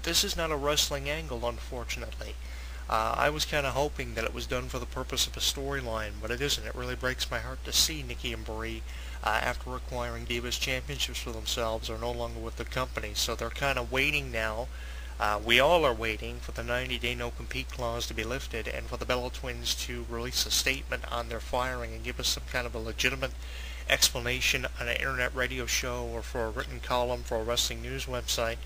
this is not a wrestling angle, unfortunately. I was kind of hoping that it was done for the purpose of a storyline, but it isn't. It really breaks my heart to see Nikki and Brie, after acquiring Divas Championships for themselves, are no longer with the company. So they're kind of waiting now. We all are waiting for the 90-day no-compete clause to be lifted and for the Bella Twins to release a statement on their firing and give us some kind of a legitimate explanation on an internet radio show or for a written column for a wrestling news website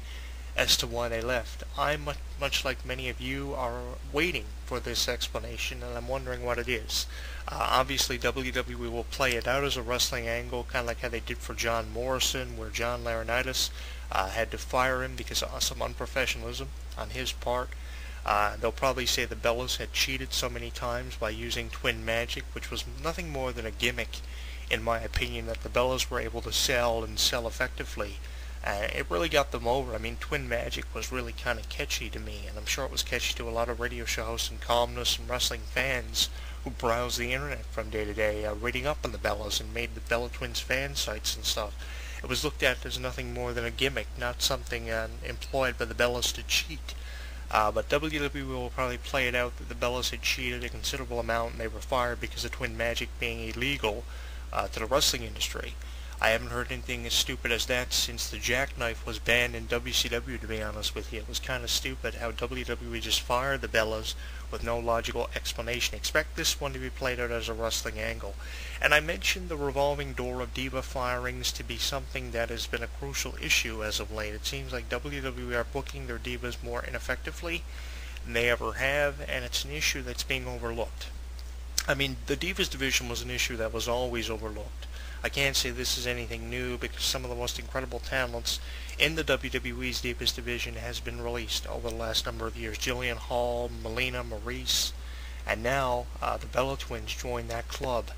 as to why they left. I, much like many of you, are waiting for this explanation, and I'm wondering what it is. Obviously, WWE will play it out as a wrestling angle, kind of like how they did for John Morrison, where John Laurinaitis had to fire him because of some unprofessionalism on his part. They'll probably say the Bellas had cheated so many times by using twin magic, which was nothing more than a gimmick, in my opinion, that the Bellas were able to sell and sell effectively. It really got them over. I mean, twin magic was really kind of catchy to me, and I'm sure it was catchy to a lot of radio show hosts and columnists and wrestling fans who browse the internet from day to day, reading up on the Bellas and made the Bella Twins fan sites and stuff. It was looked at as nothing more than a gimmick, not something employed by the Bellas to cheat. But WWE will probably play it out that the Bellas had cheated a considerable amount and they were fired because of twin magic being illegal to the wrestling industry. I haven't heard anything as stupid as that since the jackknife was banned in WCW, to be honest with you. It was kind of stupid how WWE just fired the Bellas with no logical explanation. Expect this one to be played out as a wrestling angle. And I mentioned the revolving door of diva firings to be something that has been a crucial issue as of late. It seems like WWE are booking their divas more ineffectively than they ever have, and it's an issue that's being overlooked. I mean, the Divas division was an issue that was always overlooked. I can't say this is anything new because some of the most incredible talents in the WWE's Divas division has been released over the last number of years. Jillian Hall, Melina, Maurice, and now the Bella Twins join that club.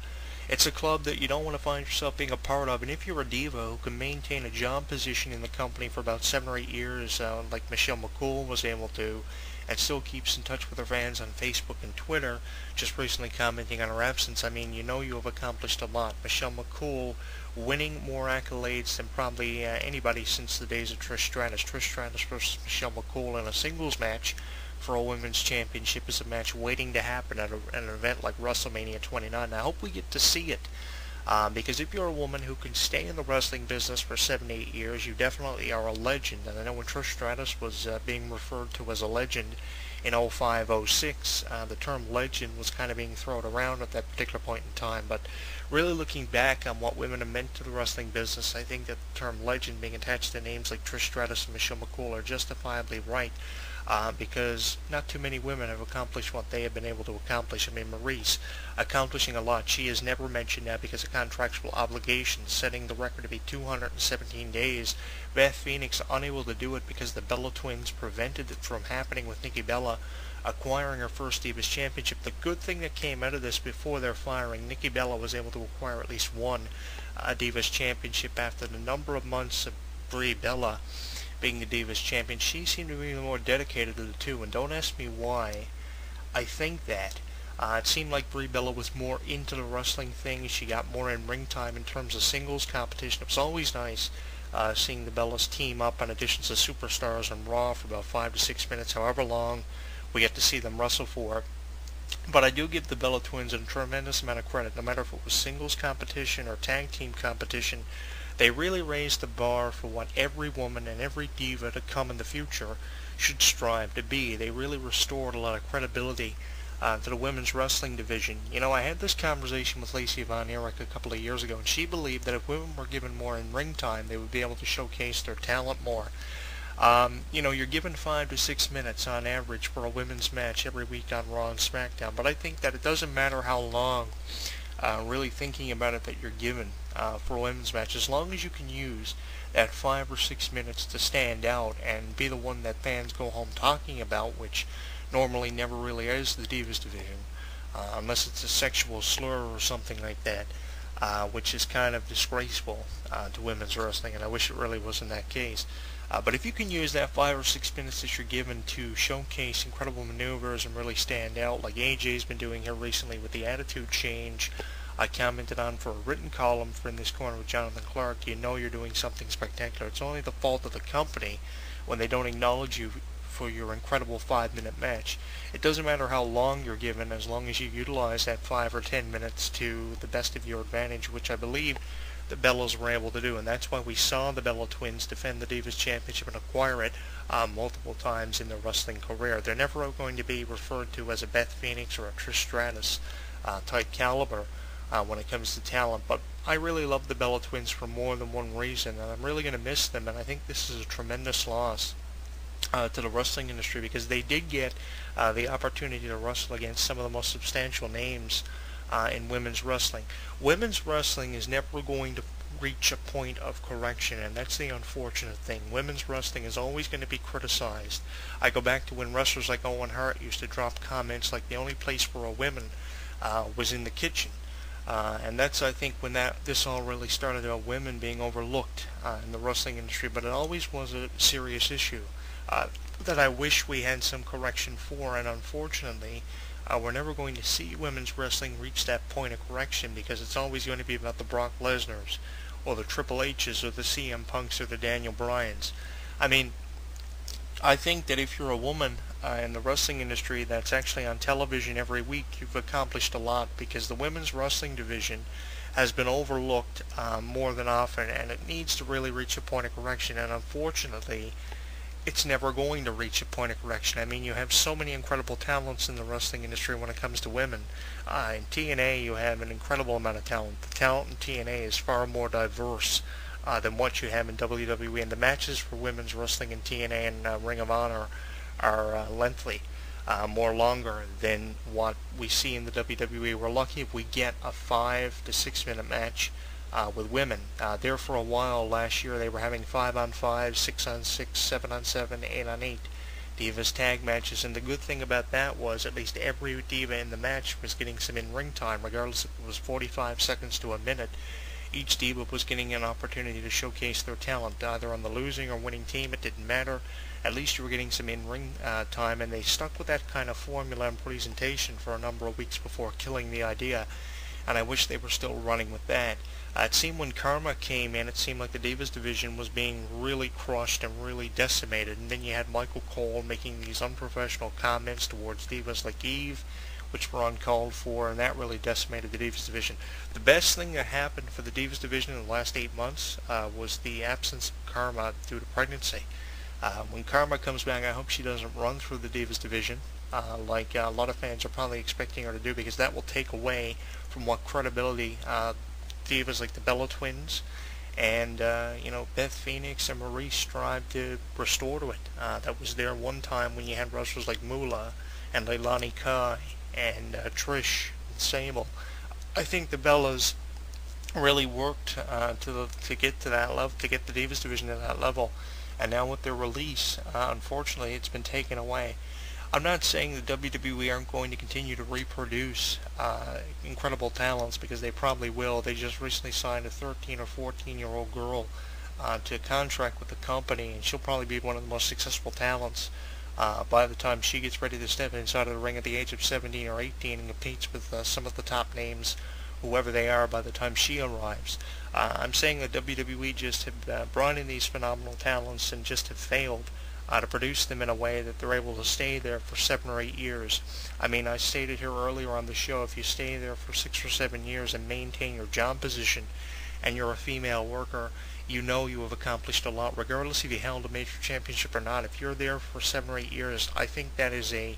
It's a club that you don't want to find yourself being a part of, and if you're a diva who can maintain a job position in the company for about 7 or 8 years, like Michelle McCool was able to, and still keeps in touch with her fans on Facebook and Twitter, just recently commenting on her absence, I mean, you know you have accomplished a lot. Michelle McCool winning more accolades than probably anybody since the days of Trish Stratus. Trish Stratus versus Michelle McCool in a singles match for a women's championship is a match waiting to happen at an event like WrestleMania 29. I hope we get to see it. Because if you're a woman who can stay in the wrestling business for 7 8 years, you definitely are a legend. And I know when Trish Stratus was being referred to as a legend in 05-06, the term legend was kind of being thrown around at that particular point in time. But really looking back on what women have meant to the wrestling business, I think that the term legend being attached to names like Trish Stratus and Michelle McCool are justifiably right. Because not too many women have accomplished what they have been able to accomplish. I mean, Maurice, accomplishing a lot. She is never mentioned now because of contractual obligations, setting the record to be 217 days. Beth Phoenix unable to do it because the Bella Twins prevented it from happening with Nikki Bella acquiring her first Divas Championship. The good thing that came out of this before their firing, Nikki Bella was able to acquire at least one Divas Championship after the number of months of Brie Bella being the Divas Champion. She seemed to be more dedicated to the two, and don't ask me why. I think that it seemed like Brie Bella was more into the wrestling thing. She got more in ring time in terms of singles competition. It was always nice seeing the Bellas team up on editions of Superstars on Raw for about 5 to 6 minutes, however long we get to see them wrestle for. But I do give the Bella Twins a tremendous amount of credit, no matter if it was singles competition or tag team competition. They really raised the bar for what every woman and every diva to come in the future should strive to be. They really restored a lot of credibility to the women's wrestling division. You know, I had this conversation with Lacey Von Erich a couple of years ago, and she believed that if women were given more in ring time, they would be able to showcase their talent more. You know, you're given 5 to 6 minutes on average for a women's match every week on Raw and SmackDown, but I think that it doesn't matter how long, really thinking about it, that you're given for a women's match, as long as you can use that 5 or 6 minutes to stand out and be the one that fans go home talking about, which normally never really is the Divas division, unless it's a sexual slur or something like that, which is kind of disgraceful to women's wrestling, and I wish it really wasn't that case. But if you can use that 5 or 6 minutes that you're given to showcase incredible maneuvers and really stand out, like AJ's been doing here recently with the attitude change I commented on for a written column for In This Corner with Jonathan Clarke, you know you're doing something spectacular. It's only the fault of the company when they don't acknowledge you for your incredible 5-minute match. It doesn't matter how long you're given, as long as you utilize that 5 or 10 minutes to the best of your advantage, which I believe the Bellas were able to do, and that's why we saw the Bella Twins defend the Divas Championship and acquire it multiple times in their wrestling career. They're never going to be referred to as a Beth Phoenix or a Trish Stratus type caliber when it comes to talent, but I really love the Bella Twins for more than one reason, and I'm really going to miss them, and I think this is a tremendous loss to the wrestling industry, because they did get the opportunity to wrestle against some of the most substantial names in women's wrestling. Women's wrestling is never going to reach a point of correction, and that's the unfortunate thing. Women's wrestling is always going to be criticized. I go back to when wrestlers like Owen Hart used to drop comments like the only place for a woman was in the kitchen. And that's, I think, when this all really started about women being overlooked in the wrestling industry, but it always was a serious issue that I wish we had some correction for, and unfortunately we're never going to see women's wrestling reach that point of correction, because it's always going to be about the Brock Lesnars or the Triple H's or the CM Punks or the Daniel Bryans. I mean, I think that if you're a woman in the wrestling industry that's actually on television every week, you've accomplished a lot, because the women's wrestling division has been overlooked more than often, and it needs to really reach a point of correction, and unfortunately it's never going to reach a point of correction. I mean, you have so many incredible talents in the wrestling industry when it comes to women. In TNA, you have an incredible amount of talent. The talent in TNA is far more diverse than what you have in WWE, and the matches for women's wrestling in TNA and Ring of Honor are lengthy, more longer than what we see in the WWE. We're lucky if we get a 5 to 6 minute match with women. There for a while last year, they were having 5-on-5, 6-on-6, 7-on-7, 8-on-8 Divas tag matches, and the good thing about that was at least every Diva in the match was getting some in-ring time, regardless if it was 45 seconds to a minute. Each Diva was getting an opportunity to showcase their talent, either on the losing or winning team. It didn't matter. At least you were getting some in-ring time, and they stuck with that kind of formula and presentation for a number of weeks before killing the idea, and I wish they were still running with that. It seemed when Karma came in, it seemed like the Divas division was being really crushed and really decimated, and then you had Michael Cole making these unprofessional comments towards Divas like Eve, which were uncalled for, and that really decimated the Divas division. The best thing that happened for the Divas division in the last 8 months was the absence of Karma due to pregnancy. When Karma comes back, I hope she doesn't run through the Divas division like a lot of fans are probably expecting her to do, because that will take away from what credibility Divas like the Bella Twins and Beth Phoenix and Marie strive to restore to it. That was there one time when you had wrestlers like Moolah and Leilani Kai and Trish and Sable. I think the Bellas really worked to get to that level, to get the Divas division to that level, and now with their release, unfortunately, it's been taken away. I'm not saying the WWE aren't going to continue to reproduce incredible talents, because they probably will. They just recently signed a 13 or 14-year-old girl to contract with the company, and she'll probably be one of the most successful talents by the time she gets ready to step inside of the ring at the age of 17 or 18 and competes with some of the top names, whoever they are, by the time she arrives. I'm saying that WWE just have brought in these phenomenal talents and just have failed to produce them in a way that they're able to stay there for 7 or 8 years. I mean, I stated here earlier on the show, if you stay there for 6 or 7 years and maintain your job position, and you're a female worker, you know you have accomplished a lot, regardless if you held a major championship or not. If you're there for 7 or 8 years, I think that is a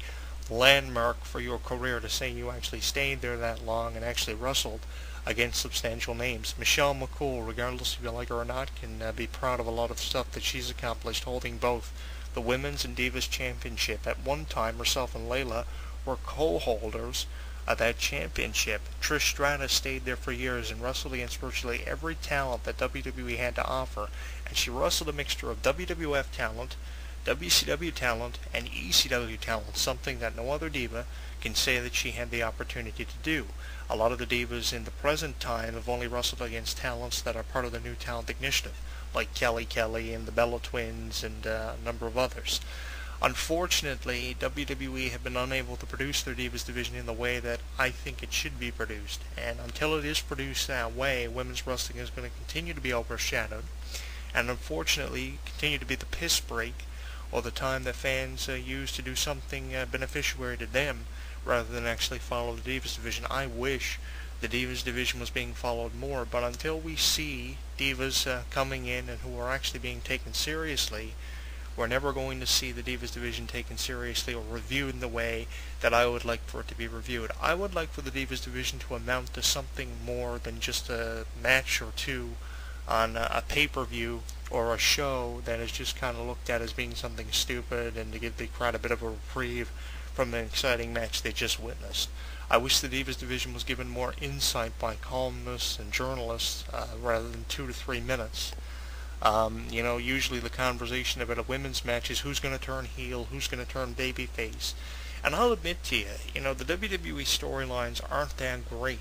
landmark for your career, to say you actually stayed there that long and actually wrestled against substantial names. Michelle McCool, regardless if you like her or not, can be proud of a lot of stuff that she's accomplished, holding both the Women's and Divas Championship. At one time, herself and Layla were co-holders of that championship. Trish Stratus stayed there for years and wrestled against virtually every talent that WWE had to offer, and she wrestled a mixture of WWF talent, WCW talent, and ECW talent, something that no other diva can say that she had the opportunity to do. A lot of the divas in the present time have only wrestled against talents that are part of the New Talent Initiative, like Kelly Kelly and the Bella Twins and a number of others. Unfortunately, WWE have been unable to produce their Divas division in the way that I think it should be produced, and until it is produced that way, women's wrestling is going to continue to be overshadowed, and unfortunately continue to be the piss break or the time that fans use to do something beneficiary to them rather than actually follow the Divas division. I wish the Divas division was being followed more, but until we see Divas coming in and who are actually being taken seriously, we're never going to see the Divas division taken seriously or reviewed in the way that I would like for it to be reviewed. I would like for the Divas division to amount to something more than just a match or two on a pay-per-view or a show that is just kind of looked at as being something stupid and to give the crowd a bit of a reprieve from an exciting match they just witnessed. I wish the Divas division was given more insight by columnists and journalists rather than 2 to 3 minutes. Usually the conversation about a women's match is who's going to turn heel, who's going to turn babyface. And I'll admit to you, the WWE storylines aren't that great.